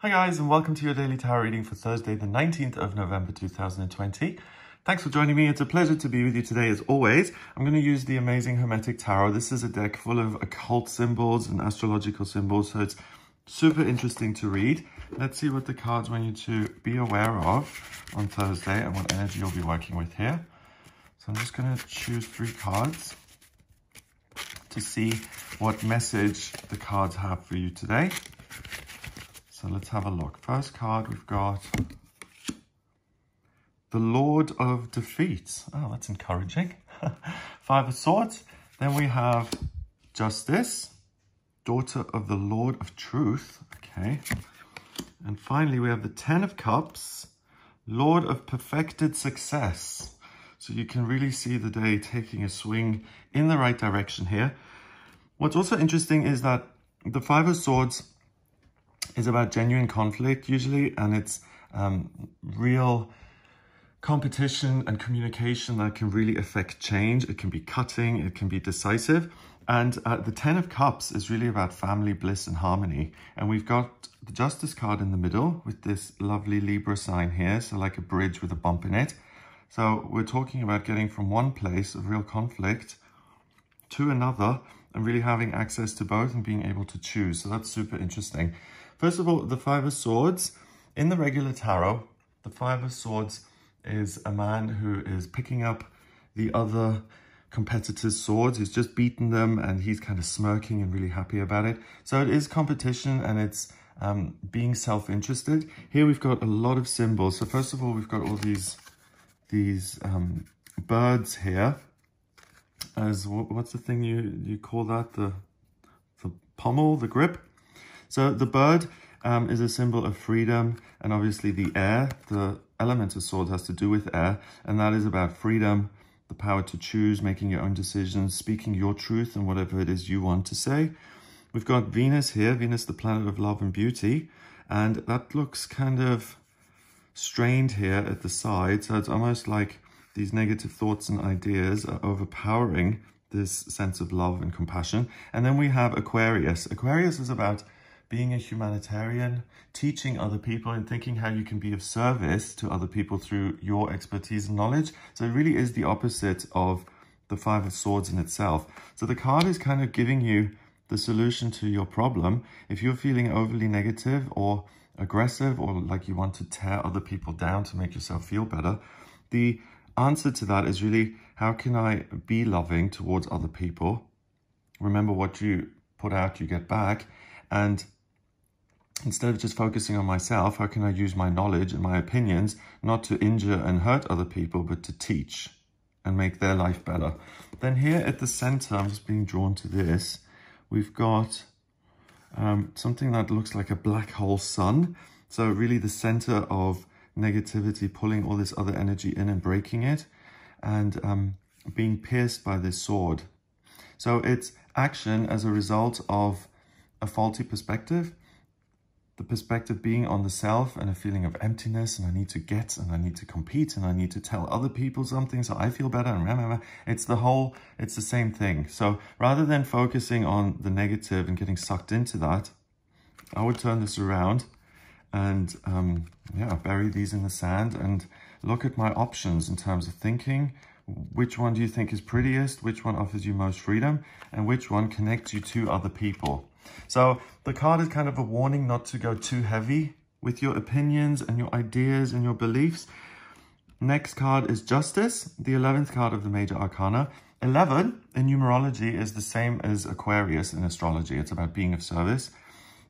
Hi guys, and welcome to your daily tarot reading for Thursday the 19th of November 2020. Thanks for joining me. It's a pleasure to be with you today as always. I'm going to use the amazing Hermetic Tarot. This is a deck full of occult symbols and astrological symbols, so it's super interesting to read. Let's see what the cards want you to be aware of on Thursday and what energy you'll be working with here. So I'm just going to choose 3 cards to see what message the cards have for you today. So let's have a look. First card, we've got the Lord of Defeat. Oh, that's encouraging. 5 of Swords. Then we have Justice, Daughter of the Lord of Truth. Okay. And finally, we have the 10 of Cups, Lord of Perfected Success. So you can really see the day taking a swing in the right direction here. What's also interesting is that the 5 of Swords is about genuine conflict usually, and it's real competition and communication that can really affect change. It can be cutting, it can be decisive. And the 10 of Cups is really about family, bliss and harmony. And we've got the Justice card in the middle with this lovely Libra sign here, so like a bridge with a bump in it. So we're talking about getting from one place of real conflict to another and really having access to both and being able to choose. So that's super interesting. First of all, the 5 of Swords. In the regular tarot, the 5 of Swords is a man who is picking up the other competitor's swords. He's just beaten them and he's kind of smirking and really happy about it. So it is competition and it's being self-interested. Here we've got a lot of symbols. So first of all, we've got all these birds here. As what's the thing you call that? The pommel, the grip. So the bird is a symbol of freedom, and obviously the air, the element of swords has to do with air, and that is about freedom, the power to choose, making your own decisions, speaking your truth and whatever it is you want to say. We've got Venus here, Venus, the planet of love and beauty, and that looks kind of strained here at the side, so it's almost like these negative thoughts and ideas are overpowering this sense of love and compassion. And then we have Aquarius. Aquarius is about being a humanitarian, teaching other people and thinking how you can be of service to other people through your expertise and knowledge. So it really is the opposite of the 5 of Swords in itself. So the card is kind of giving you the solution to your problem. If you're feeling overly negative or aggressive or like you want to tear other people down to make yourself feel better, the answer to that is really, how can I be loving towards other people? Remember, what you put out, you get back. And instead of just focusing on myself, how can I use my knowledge and my opinions not to injure and hurt other people, but to teach and make their life better? Then here at the center, I'm just being drawn to this, we've got something that looks like a black hole sun. So really the center of negativity, pulling all this other energy in and breaking it, and being pierced by this sword. So it's action as a result of a faulty perspective, the perspective being on the self and a feeling of emptiness, and I need to get, and I need to compete, and I need to tell other people something so I feel better, and it's the same thing. So rather than focusing on the negative and getting sucked into that, I would turn this around and bury these in the sand and look at my options in terms of thinking. Which one do you think is prettiest? Which one offers you most freedom? And which one connects you to other people? So the card is kind of a warning not to go too heavy with your opinions and your ideas and your beliefs. Next card is Justice, the 11th card of the Major Arcana. 11 in numerology is the same as Aquarius in astrology. It's about being of service.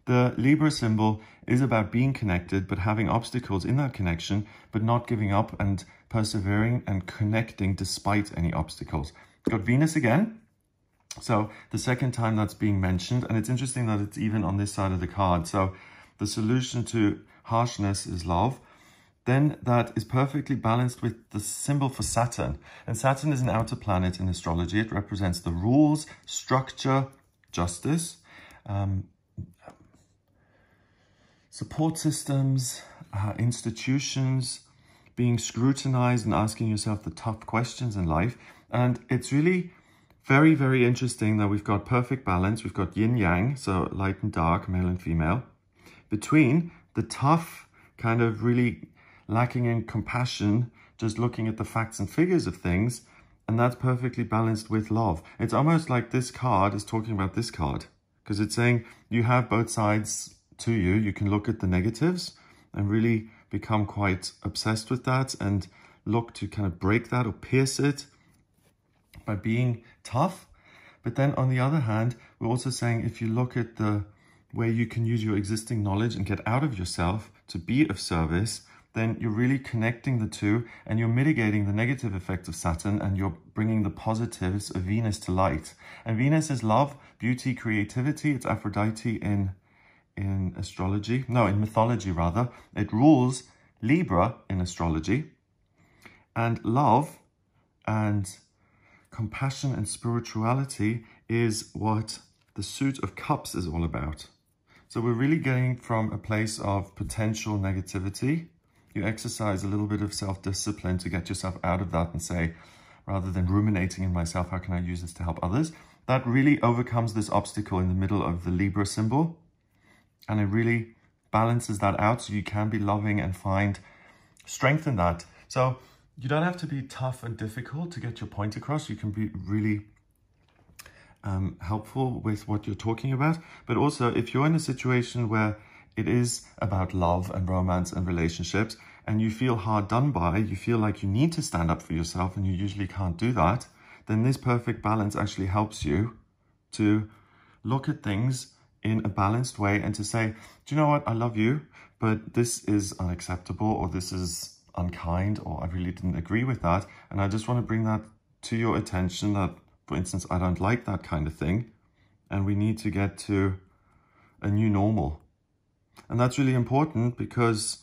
The Libra symbol is about being connected, but having obstacles in that connection, but not giving up and persevering and connecting despite any obstacles. Got Venus again. So the second time that's being mentioned, and it's interesting that it's even on this side of the card. So the solution to harshness is love. Then that is perfectly balanced with the symbol for Saturn. And Saturn is an outer planet in astrology. It represents the rules, structure, justice, support systems, institutions, being scrutinized and asking yourself the tough questions in life. And it's really very, very interesting that we've got perfect balance. We've got yin yang, so light and dark, male and female, between the tough, kind of really lacking in compassion, just looking at the facts and figures of things, and that's perfectly balanced with love. It's almost like this card is talking about this card, because it's saying you have both sides to you. You can look at the negatives and really become quite obsessed with that and look to kind of break that or pierce it by being tough. But then on the other hand, we're also saying if you look at the where you can use your existing knowledge and get out of yourself to be of service, then you're really connecting the two and you're mitigating the negative effect of Saturn and you're bringing the positives of Venus to light. And Venus is love, beauty, creativity. It's Aphrodite in astrology. No, in mythology rather. It rules Libra in astrology. And love and compassion and spirituality is what the suit of cups is all about. So we're really getting from a place of potential negativity. You exercise a little bit of self-discipline to get yourself out of that and say, rather than ruminating in myself, how can I use this to help others? That really overcomes this obstacle in the middle of the Libra symbol. And it really balances that out so you can be loving and find strength in that. So you don't have to be tough and difficult to get your point across. You can be really helpful with what you're talking about. But also, if you're in a situation where it is about love and romance and relationships, and you feel hard done by, you feel like you need to stand up for yourself and you usually can't do that, then this perfect balance actually helps you to look at things in a balanced way and to say, do you know what, I love you, but this is unacceptable, or this is unkind, or I really didn't agree with that. And I just want to bring that to your attention that, for instance, I don't like that kind of thing. And we need to get to a new normal. And that's really important because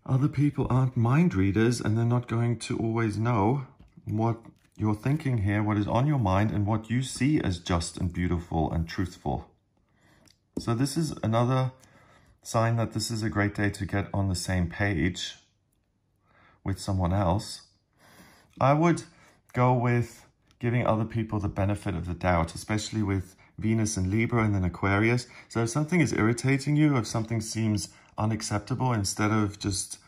other people aren't mind readers and they're not going to always know what you're thinking here, what is on your mind, and what you see as just and beautiful and truthful. So this is another sign that this is a great day to get on the same page with someone else. I would go with giving other people the benefit of the doubt, especially with Venus and Libra and then Aquarius. So if something is irritating you, if something seems unacceptable, instead of just,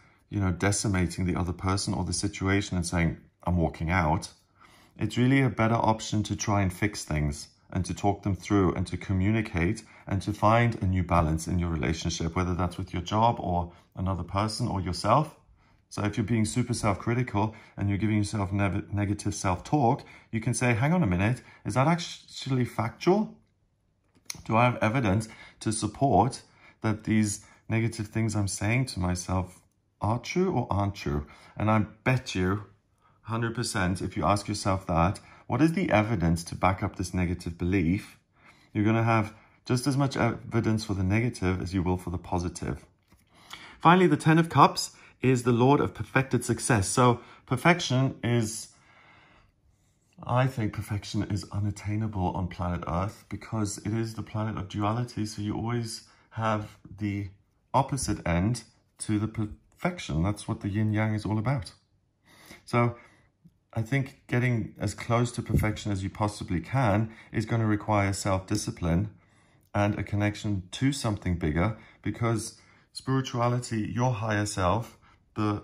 decimating the other person or the situation and saying, I'm walking out, it's really a better option to try and fix things and to talk them through and to communicate and to find a new balance in your relationship, whether that's with your job or another person or yourself. So if you're being super self-critical and you're giving yourself negative self-talk, you can say, hang on a minute, is that actually factual? Do I have evidence to support that these negative things I'm saying to myself are true or aren't true? And I bet you 100%, if you ask yourself that, what is the evidence to back up this negative belief? You're going to have just as much evidence for the negative as you will for the positive. Finally, the Ten of Cups is the Lord of perfected success. So perfection is, I think perfection is unattainable on planet Earth because it is the planet of duality. So you always have the opposite end to the perfection. That's what the yin yang is all about. So I think getting as close to perfection as you possibly can is going to require self-discipline and a connection to something bigger, because spirituality, your higher self, the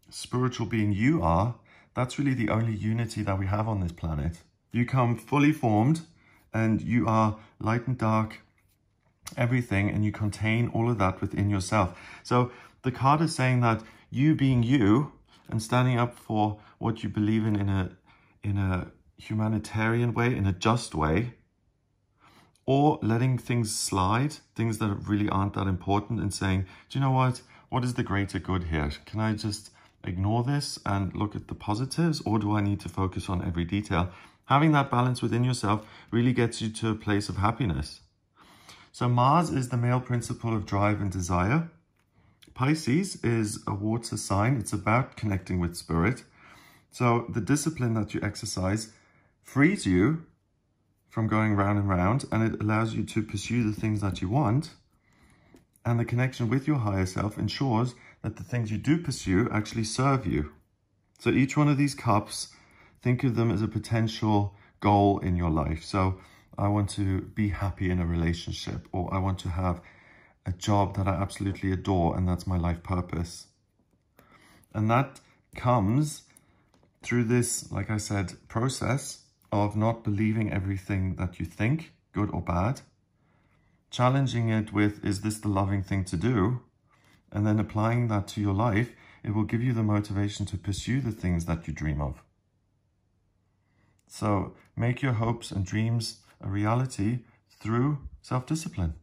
spiritual being you are, that's really the only unity that we have on this planet. You come fully formed and you are light and dark, everything, and you contain all of that within yourself. So the card is saying that you being you and standing up for what you believe in a humanitarian way, in a just way, or letting things slide, things that really aren't that important, and saying, do you know what is the greater good here? Can I just ignore this and look at the positives, or do I need to focus on every detail? Having that balance within yourself really gets you to a place of happiness. So Mars is the male principle of drive and desire. Pisces is a water sign. It's about connecting with spirit. So the discipline that you exercise frees you from going round and round, and it allows you to pursue the things that you want. And the connection with your higher self ensures that the things you do pursue actually serve you. So each one of these cups, think of them as a potential goal in your life. So I want to be happy in a relationship, or I want to have a job that I absolutely adore, and that's my life purpose. And that comes through this, like I said, process of not believing everything that you think, good or bad, challenging it with, is this the loving thing to do? And then applying that to your life, it will give you the motivation to pursue the things that you dream of. So make your hopes and dreams a reality through self-discipline.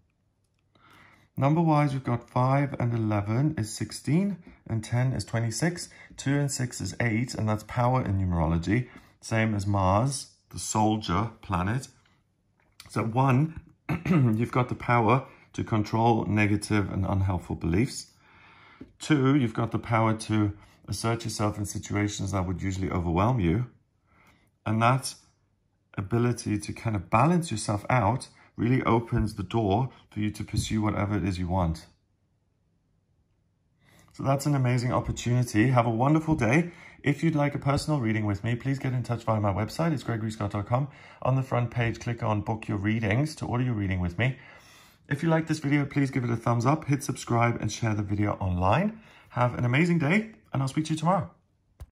Number-wise, we've got 5 and 11 is 16, and 10 is 26. 2 and 6 is 8, and that's power in numerology. Same as Mars, the soldier planet. So 1, you've got the power to control negative and unhelpful beliefs. 2, you've got the power to assert yourself in situations that would usually overwhelm you. And that ability to kind of balance yourself out really opens the door for you to pursue whatever it is you want. So that's an amazing opportunity. Have a wonderful day. If you'd like a personal reading with me, please get in touch via my website. It's gregoryscott.com. On the front page, click on book your readings to order your reading with me. If you like this video, please give it a thumbs up, hit subscribe, and share the video online. Have an amazing day, and I'll speak to you tomorrow.